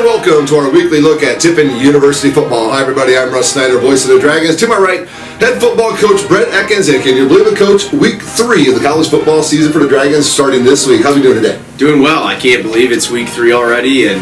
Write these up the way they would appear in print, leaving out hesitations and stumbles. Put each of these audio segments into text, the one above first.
welcome to our weekly look at Tiffin University football. Hi everybody, I'm Snyder, voice of the Dragons. To my right, head football coach Brett Ekkens. And can you believe it, Coach? Week 3 of the college football season for the Dragons starting this week. How are we doing today? Doing well. I can't believe it's week 3 already, and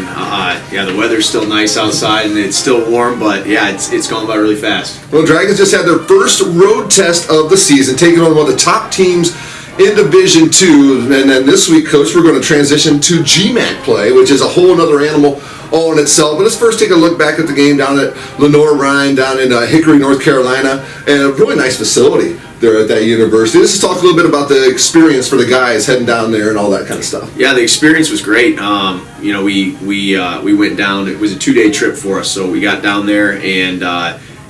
the weather's still nice outside, and it's still warm, but it's going by really fast. Well, Dragons just had their first road test of the season, taking on one of the top teams in Division 2, and then this week, Coach, we're going to transition to GMAC play, which is a whole other animal all in itself. But let's first take a look back at the game down at Lenoir-Rhyne, down in Hickory, North Carolina, and a really nice facility there at that university. Let's just talk a little bit about the experience for the guys heading down there and all that kind of stuff. Yeah, the experience was great. We went down. It was a 2-day trip for us, so we got down there and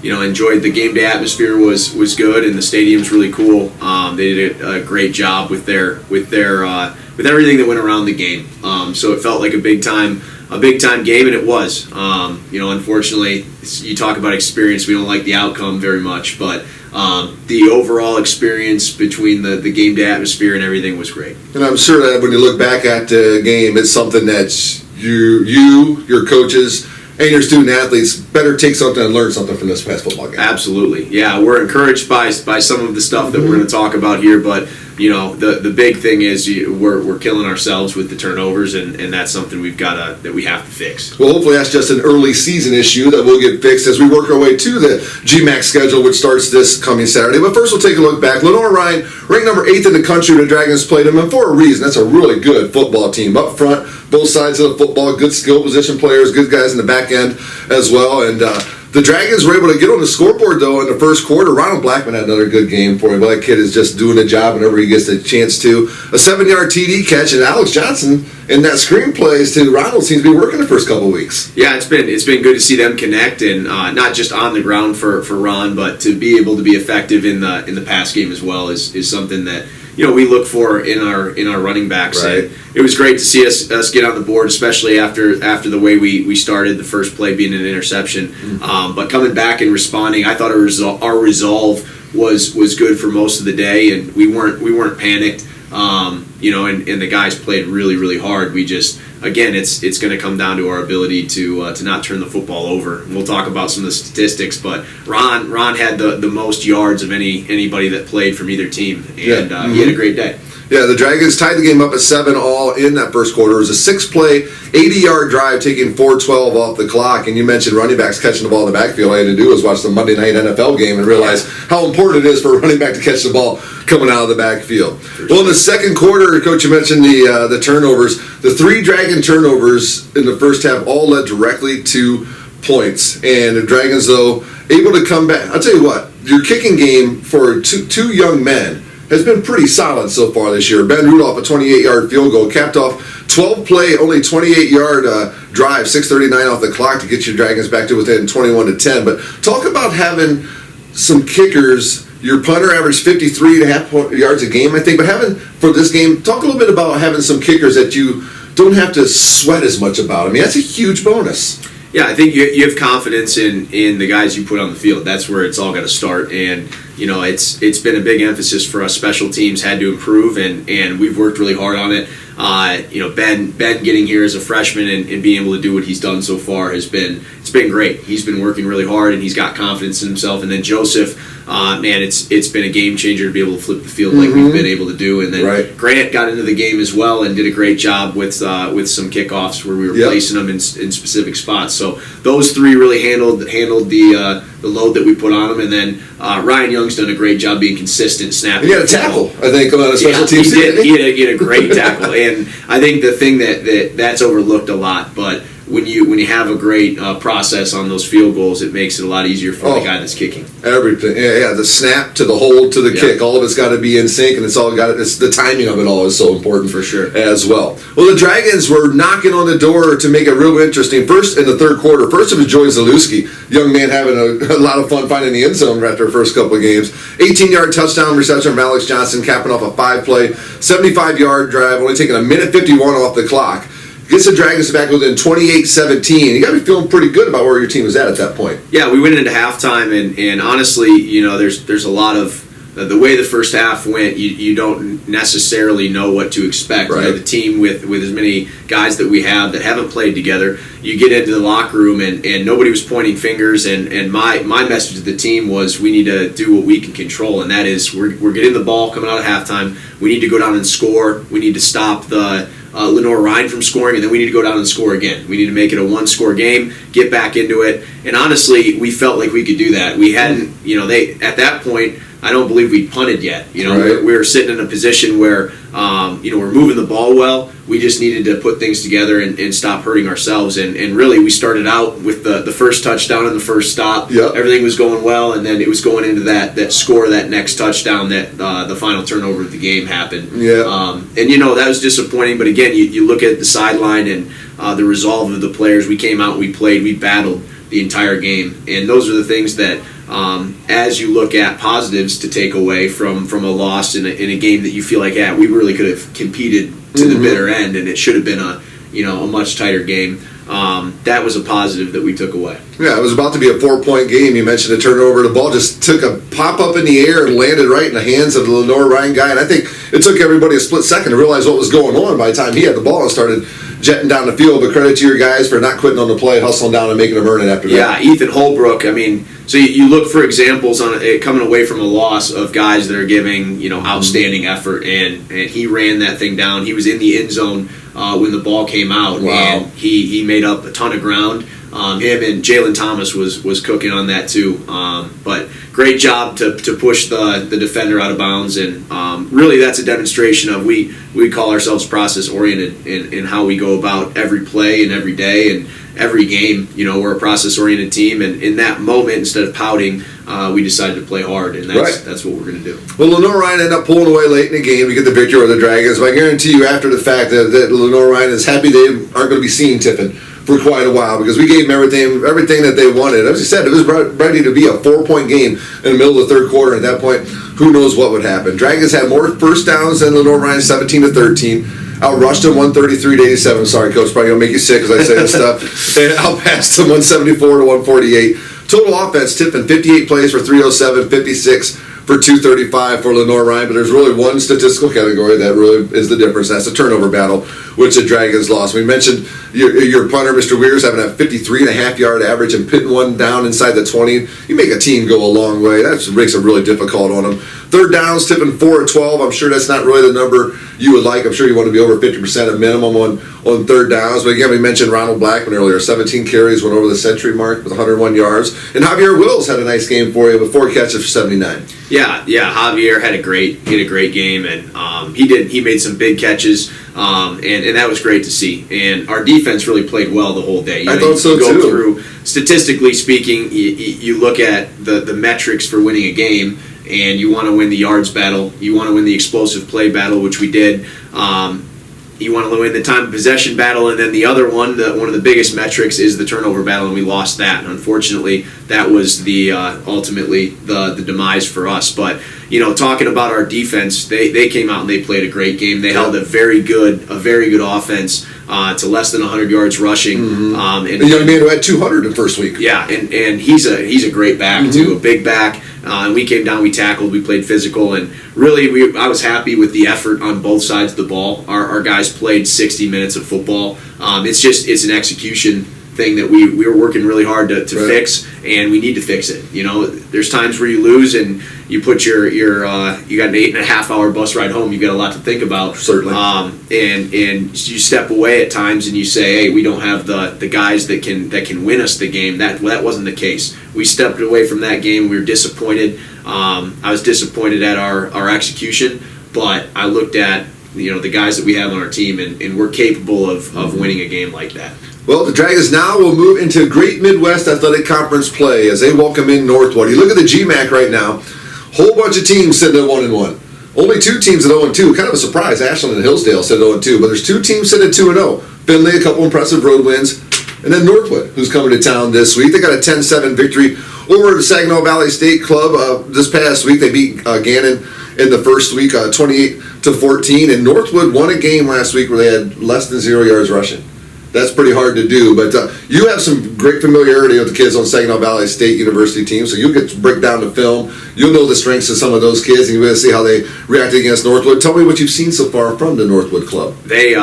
enjoyed the game day atmosphere. Was good, and the stadium's really cool. They did a great job with everything that went around the game. So it felt like a big time game, and it was. Unfortunately, you talk about experience. We don't like the outcome very much, but the overall experience between the game day atmosphere and everything was great. And I'm sure that when you look back at the game, it's something that your coaches, and your student athletes better take something and learn something from this past football game. Absolutely. Yeah, we're encouraged by some of the stuff that we're going to talk about here, but the big thing is we're killing ourselves with the turnovers, and that's something that we have to fix. Well, hopefully that's just an early season issue that will get fixed as we work our way to the GMAC schedule, which starts this coming Saturday. But first, we'll take a look back. Lenoir-Rhyne, ranked number 8th in the country. The Dragons played them, and for a reason. That's a really good football team up front, both sides of the football, good skill position players, good guys in the back end as well, and the Dragons were able to get on the scoreboard, though, in the first quarter. Ronald Blackman had another good game for him. That kid is just doing a job whenever he gets the chance to. A 7-yard TD catch, and Alex Johnson in that screenplays to Ronald seems to be working the first couple of weeks. Yeah, it's been good to see them connect, and not just on the ground for Ron, but to be able to be effective in the pass game as well is something that we look for in our running backs. Right. And it was great to see us get on the board, especially after the way we started, the first play being an interception. Mm-hmm. But coming back and responding, I thought our resolve was good for most of the day, and we weren't panicked. And the guys played really, really hard. We just, again, it's going to come down to our ability to not turn the football over. We'll talk about some of the statistics, but Ron had the most yards of anybody that played from either team, and he had a great day. Yeah, the Dragons tied the game up at 7-all in that first quarter. It was a 6-play, 80-yard drive, taking 4:12 off the clock. And you mentioned running backs catching the ball in the backfield. All I had to do was watch the Monday night NFL game and realize how important it is for a running back to catch the ball coming out of the backfield. Well, in the second quarter, Coach, you mentioned the turnovers. The 3 Dragon turnovers in the first half all led directly to points. And the Dragons, though, able to come back. I'll tell you what, your kicking game for two young men has been pretty solid so far this year. Ben Rudolph, a 28-yard field goal, capped off 12-play, only 28-yard drive, 6:39 off the clock to get your Dragons back to within 21-10. But talk about having some kickers. Your punter averaged 53.5 yards a game, I think. But having, for this game, talk a little bit about having some kickers that you don't have to sweat as much about. I mean, that's a huge bonus. Yeah, I think you have confidence in the guys you put on the field. That's where it's all got to start. And it's been a big emphasis for us. Special teams had to improve, and we've worked really hard on it. Ben getting here as a freshman and being able to do what he's done so far it's been great. He's been working really hard, and he's got confidence in himself. And then Joseph, it's been a game changer to be able to flip the field like we've been able to do. And then Grant got into the game as well and did a great job with some kickoffs where we were placing them in specific spots. So those 3 really handled the load that we put on them. And then Ryan Young's done a great job being consistent, snapping. He had a tackle, I think, on a special teams. He had a great tackle, and I think the thing that's overlooked a lot, but when you have a great process on those field goals, it makes it a lot easier for the guy that's kicking. Everything, the snap to the hold to the kick, all of it's got to be in sync, and it's the timing of it all is so important for sure as well. Well, the Dragons were knocking on the door to make it real interesting. First in the third quarter, first it was Joey Zalewski, young man having a lot of fun finding the end zone after the first couple of games. 18-yard touchdown reception from Alex Johnson, capping off a 5-play, 75-yard drive, only taking a minute 51 off the clock. Gets the Dragons back within 28-17. You got to be feeling pretty good about where your team was at that point. Yeah, we went into halftime, and honestly, there's a lot of the way the first half went, you don't necessarily know what to expect. Right. You know, the team with as many guys that we have that haven't played together, you get into the locker room and nobody was pointing fingers. And my message to the team was we need to do what we can control, and that is we're getting the ball coming out of halftime. We need to go down and score. We need to stop the Lenore Ryan from scoring, and then we need to go down and score again. We need to make it a one-score game, get back into it. And honestly, we felt like we could do that. We hadn't, at that point, I don't believe we punted yet. Right. We were sitting in a position where, we're moving the ball well. We just needed to put things together and stop hurting ourselves. And really, we started out with the first touchdown and the first stop. Yep. Everything was going well, and then it was going into that score, that next touchdown, that the final turnover of the game happened. Yeah. That was disappointing. But again, you look at the sideline and the resolve of the players. We came out, we played, we battled the entire game. And those are the things that, as you look at positives to take away from a loss in a game that you feel like, we really could have competed to the bitter end, and it should have been a much tighter game. That was a positive that we took away. Yeah, it was about to be a 4-point game. You mentioned a turnover. The ball just took a pop up in the air and landed right in the hands of the Lenore Ryan guy. And I think it took everybody a split second to realize what was going on by the time he had the ball and started jetting down the field. But credit to your guys for not quitting on the play, hustling down and making them earn it after that. Yeah, Ethan Holbrook. So you look for examples on it coming away from a loss of guys that are giving outstanding effort, and he ran that thing down. He was in the end zone when the ball came out, Wow. and he made up a ton of ground. Him and Jalen Thomas was cooking on that too. But great job to push the defender out of bounds, and really that's a demonstration of we call ourselves process oriented in how we go about every play and every day and every game. We're a process oriented team, and in that moment, instead of pouting, we decided to play hard, and that's what we're going to do. Well, Lenore Ryan ended up pulling away late in the game to get the victory over the Dragons. But I guarantee you, after the fact, that Lenore Ryan is happy they aren't going to be seeing Tiffin for quite a while, because we gave them everything that they wanted. As you said, it was ready to be a 4-point game in the middle of the third quarter. At that point, who knows what would happen. Dragons had more first downs than Lenore Ryan, 17-13. Outrushed them 133-87. Sorry, Coach, probably going to make you sick as I say this stuff. And outpassed them 174-148. Total offense, Tiffin, 58 plays for 307, 56 for 235 for Lenore Ryan. But there's really one statistical category that really is the difference. That's the turnover battle, which the Dragons lost. We mentioned your punter, Mr. Weirs, having a 53.5-yard average and pitting one down inside the 20. You make a team go a long way. That makes it really difficult on them. Third downs, Tiffin 4 of 12. I'm sure that's not really the number you would like. I'm sure you want to be over 50% at minimum on third downs. But again, we mentioned Ronald Blackman earlier. 17 carries, went over the century mark with 101 yards. And Javier Wills had a nice game for you with 4 catches for 79. Yeah. Javier had a great game, and he made some big catches, and that was great to see. And our defense really played well the whole day. I thought so go too. Through, statistically speaking, you look at the metrics for winning a game, and you want to win the yards battle. You want to win the explosive play battle, which we did. You want to win the time of possession battle, and then the other one, one of the biggest metrics, is the turnover battle, and we lost that. And unfortunately, that was ultimately the demise for us. But talking about our defense, they came out and they played a great game. They held a very good offense to less than 100 yards rushing. And a young man who had 200 in the first week. Yeah, and he's a great back too, a big back. And we came down, we tackled, we played physical, and really I was happy with the effort on both sides of the ball. Our guys played 60 minutes of football. It's an execution thing that we were working really hard to fix, and we need to fix it. There's times where you lose and you put you got an 8.5 hour bus ride home. You've got a lot to think about. Certainly. And you step away at times and you say, hey, we don't have the guys that can win us the game. That wasn't the case. We stepped away from that game. We were disappointed. I was disappointed at our execution, but I looked at the guys that we have on our team, and we're capable of winning a game like that. Well, the Dragons now will move into Great Midwest Athletic Conference play as they welcome in Northwood. You look at the GMAC right now, whole bunch of teams sitting at 1-1. Only 2 teams at 0-2. Kind of a surprise. Ashland and Hillsdale sit at 0-2, but there's 2 teams sitting at 2-0. Finley, a couple impressive road wins, and then Northwood, who's coming to town this week. They got a 10-7 victory over the Saginaw Valley State Club this past week. They beat Gannon in the first week, 28-14, and Northwood won a game last week where they had less than 0 yards rushing. that's pretty hard to do. But you have some great familiarity with the kids on Saginaw Valley State University team, so you'll get to break down the film. You'll know the strengths of some of those kids, and you'll be able to see how they reacted against Northwood. Tell me what you've seen so far from the Northwood club. They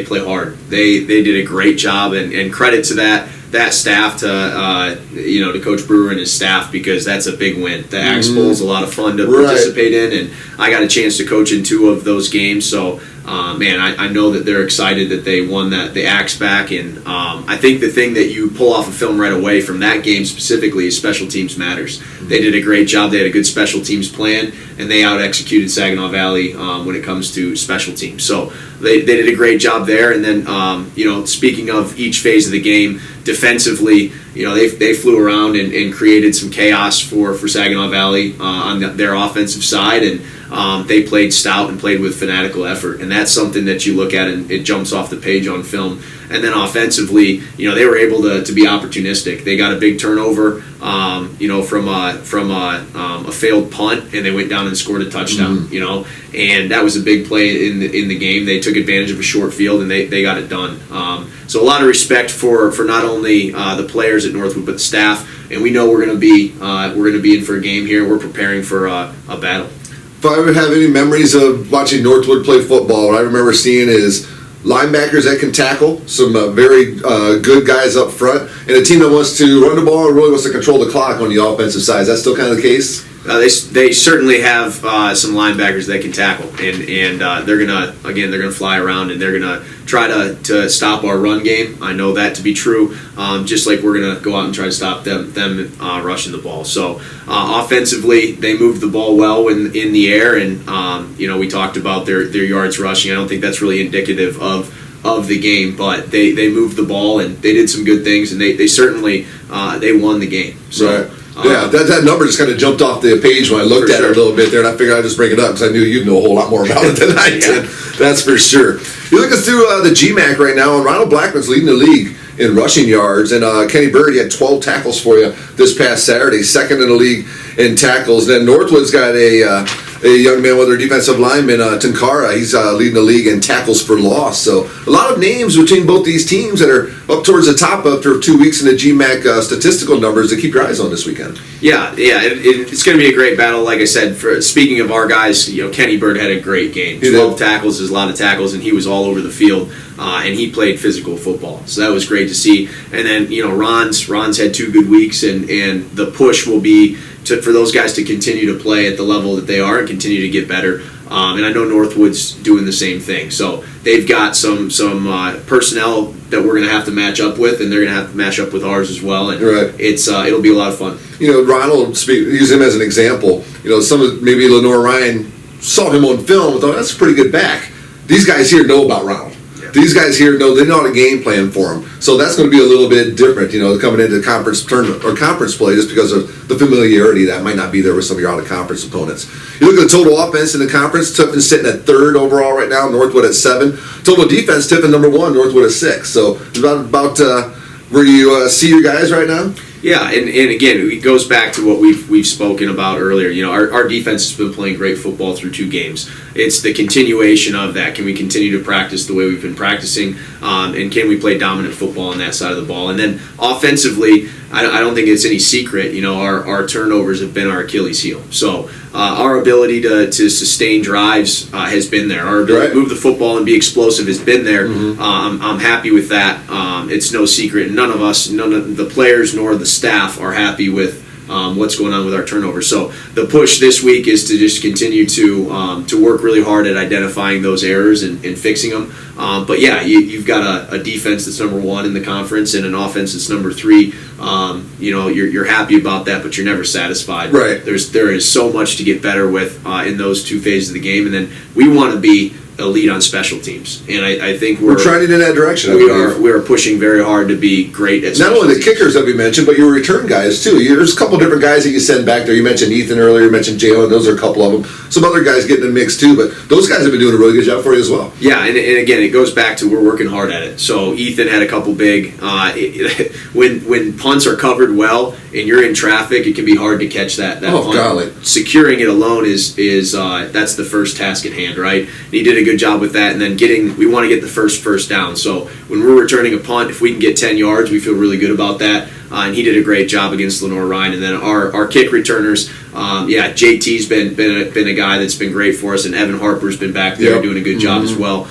play hard. They did a great job, and credit to that staff, to Coach Brewer and his staff, because that's a big win. The Axe Bowl is a lot of fun to participate in, and I got a chance to coach in 2 of those games. So, I know that they're excited that they won the Axe back, and I think the thing that you pull off a film right away from that game specifically is special teams matters. They did a great job. They had a good special teams plan, and they out-executed Saginaw Valley when it comes to special teams. So they did a great job there. And then, speaking of each phase of the game, defensively, they flew around and created some chaos for Saginaw Valley on their offensive side, and they played stout and played with fanatical effort, and that's something that you look at and it jumps off the page on film. And then offensively, they were able to be opportunistic. They got a big turnover, from a failed punt, and they went down and scored a touchdown. And that was a big play in the game. They took advantage of a short field, and they got it done. So a lot of respect for not only the players at Northwood but the staff. And we know we're going to be in for a game here. We're preparing for a battle. If I ever have any memories of watching Northwood play football, what I remember seeing is linebackers that can tackle, some very good guys up front, and a team that wants to run the ball and really wants to control the clock on the offensive side. Is that still kind of the case? They certainly have some linebackers that can tackle, and they're gonna fly around, and they're gonna try to stop our run game. I know that to be true. Just like we're gonna go out and try to stop them rushing the ball. So offensively, they moved the ball well in the air, and we talked about their yards rushing. I don't think that's really indicative of the game, but they moved the ball and they did some good things, and they certainly they won the game. So. Right. Yeah, that number just kind of jumped off the page when I looked at it a little bit there, and I figured I'd just bring it up because I knew you'd know a whole lot more about it than I did. That's for sure. You're looking through the GMAC right now, and Ronald Blackman's leading the league in rushing yards, and Kenny Bird, he had 12 tackles for you this past Saturday, second in the league in tackles. Then Northwood's got a young man with their defensive lineman, Tankara. He's leading the league in tackles for loss. So a lot of names between both these teams that are up towards the top after 2 weeks in the GMAC statistical numbers to keep your eyes on this weekend. Yeah, it's going to be a great battle. Like I said, speaking of our guys, Kenny Bird had a great game. 12 tackles is a lot of tackles, and he was all over the field, and he played physical football. So that was great to see. And then, Ron's had 2 good weeks, and the push will be for those guys to continue to play at the level that they are and continue to get better. And I know Northwood's doing the same thing. So they've got some personnel that we're going to have to match up with, and they're going to have to match up with ours as well. And it'll be a lot of fun. Ronald, use him as an example. Maybe Lenore Ryan saw him on film and thought, that's a pretty good back. These guys here know about Ronald. These guys here know how to game plan for him. So that's going to be a little bit different, coming into conference tournament or conference play, just because of the familiarity that might not be there with some of your out-of-conference opponents. You look at the total offense in the conference, Tiffin's sitting at 3rd overall right now, Northwood at 7. Total defense, Tiffin number 1, Northwood at 6. So it's about where you see your guys right now? Yeah, and again, it goes back to what we've spoken about earlier. Our defense has been playing great football through 2 games. It's the continuation of that. Can we continue to practice the way we've been practicing, and can we play dominant football on that side of the ball? And then offensively, I don't think it's any secret. Our turnovers have been our Achilles heel. So our ability to sustain drives has been there. Our ability to move the football and be explosive has been there. I'm happy with that. It's no secret. None of the players nor the staff are happy with what's going on with our turnovers. So the push this week is to just continue to work really hard at identifying those errors and fixing them. But yeah, you've got a defense that's number 1 in the conference and an offense that's number 3. You're happy about that, but you're never satisfied. Right. There is so much to get better with in those 2 phases of the game, and then we want to be elite on special teams, and I think we're trying in that direction. We are pushing very hard to be great at not only the teams. kickers that we mentioned, but your return guys too. There's a couple different guys that you send back there. You mentioned Ethan earlier. You mentioned Jalen. Those are a couple of them. Some other guys getting in the mix too, but those guys have been doing a really good job for you as well. Yeah, and again, it goes back to we're working hard at it. So Ethan had a couple big. When punts are covered well and you're in traffic, it can be hard to catch that punt. Golly. Securing it alone is that's the first task at hand, right? And he did a good job with that. And then we want to get the first down. So when we're returning a punt, if we can get 10 yards, we feel really good about that. And he did a great job against Lenore Ryan. And then our kick returners, JT's been a guy that's been great for us, and Evan Harper's been back there doing a good job as well.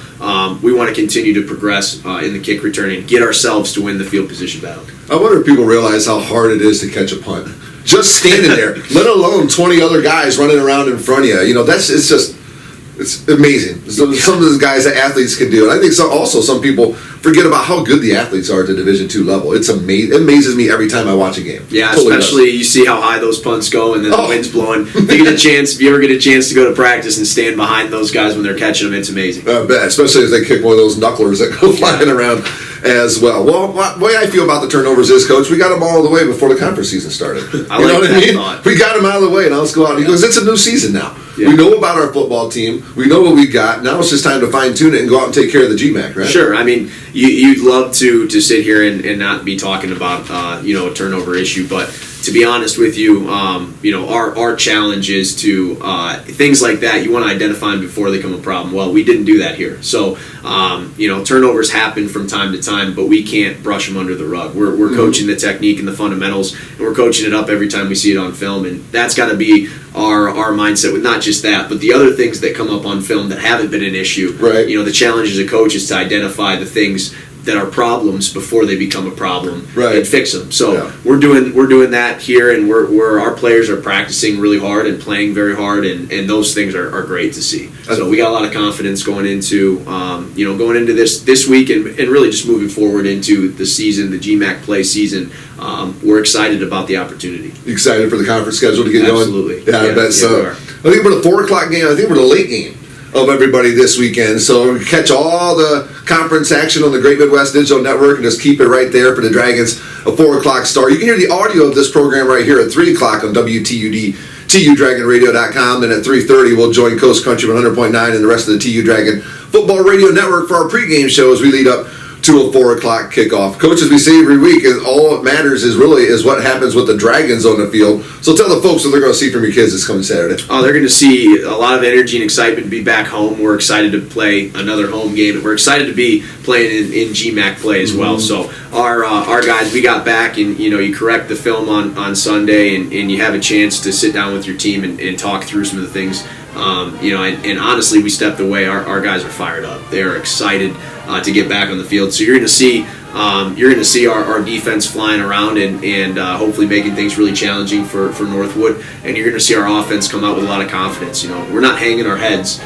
We want to continue to progress in the kick return and get ourselves to win the field position battle. I wonder if people realize how hard it is to catch a punt. Just standing there, let alone 20 other guys running around in front of you. It's amazing. Some of the guys that athletes can do. And I think some people forget about how good the athletes are at the Division II level. It's amazing. It amazes me every time I watch a game. Yeah, totally especially you see how high those punts go, and then the wind's blowing. If you ever get a chance to go to practice and stand behind those guys when they're catching them, it's amazing. I bet, especially as they kick one of those knucklers that go flying around as well. Well, the way I feel about the turnovers is, Coach, we got them all the way before the conference season started. I know what I mean? Thought. We got them out of the way. Now let's go out. Because it's a new season now. Yeah. We know about our football team. We know what we got. Now it's just time to fine-tune it and go out and take care of the GMAC, right? Sure. I mean, you'd love to sit here and not be talking about a turnover issue, but to be honest with you, our challenge is to things like that. You want to identify them before they become a problem. Well, we didn't do that here, so turnovers happen from time to time, but we can't brush them under the rug. We're coaching the technique and the fundamentals, and we're coaching it up every time we see it on film, and that's got to be our mindset with not just that, but the other things that come up on film that haven't been an issue. Right. The challenge as a coach is to identify the things that are problems before they become a problem, and fix them. So we're doing that here, and our players are practicing really hard and playing very hard, and those things are great to see. So we got a lot of confidence going into this week and really just moving forward into the season, the GMAC play season. We're excited about the opportunity. Excited for the conference schedule to get Absolutely. going? Yeah, I bet so. I think we're the 4 o'clock game. I think we're the late game of everybody this weekend. So we catch all the conference action on the Great Midwest Digital Network and just keep it right there for the Dragons, a 4 o'clock start. You can hear the audio of this program right here at 3 o'clock on WTUD, TUDragonRadio.com. And at 3:30, we'll join Coast Country 100.9 and the rest of the TU Dragon Football Radio Network for our pregame show as we lead up to a 4 o'clock kickoff. Coach, as we say every week, all that matters is what happens with the Dragons on the field. So tell the folks what they're going to see from your kids this coming Saturday. Oh, they're going to see a lot of energy and excitement to be back home. We're excited to play another home game, and we're excited to be playing in GMAC play as well. So our guys, we got back, and you correct the film on Sunday, and you have a chance to sit down with your team and talk through some of the things. And honestly, we stepped away. Our guys are fired up. They are excited to get back on the field. So you're going to see our defense flying around and hopefully making things really challenging for Northwood. And you're going to see our offense come out with a lot of confidence. We're not hanging our heads.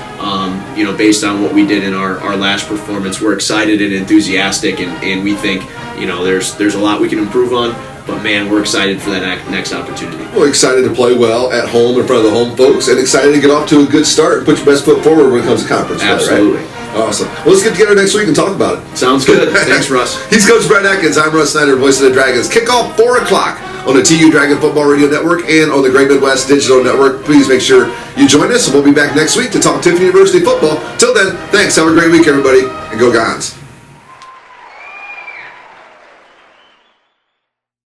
Based on what we did in our last performance, we're excited and enthusiastic, and we think there's a lot we can improve on. But, man, we're excited for that next opportunity. We're excited to play well at home in front of the home folks, and excited to get off to a good start and put your best foot forward when it comes to conference play, Absolutely. Right? Awesome. Well, let's get together next week and talk about it. Sounds good. Thanks, Russ. He's Coach Brett Ekkens. I'm Russ Snyder, voice of the Dragons. Kickoff 4 o'clock on the TU Dragon Football Radio Network and on the Great Midwest Digital Network. Please make sure you join us, and we'll be back next week to talk Tiffin University football. Till then, thanks. Have a great week, everybody, and go Gons.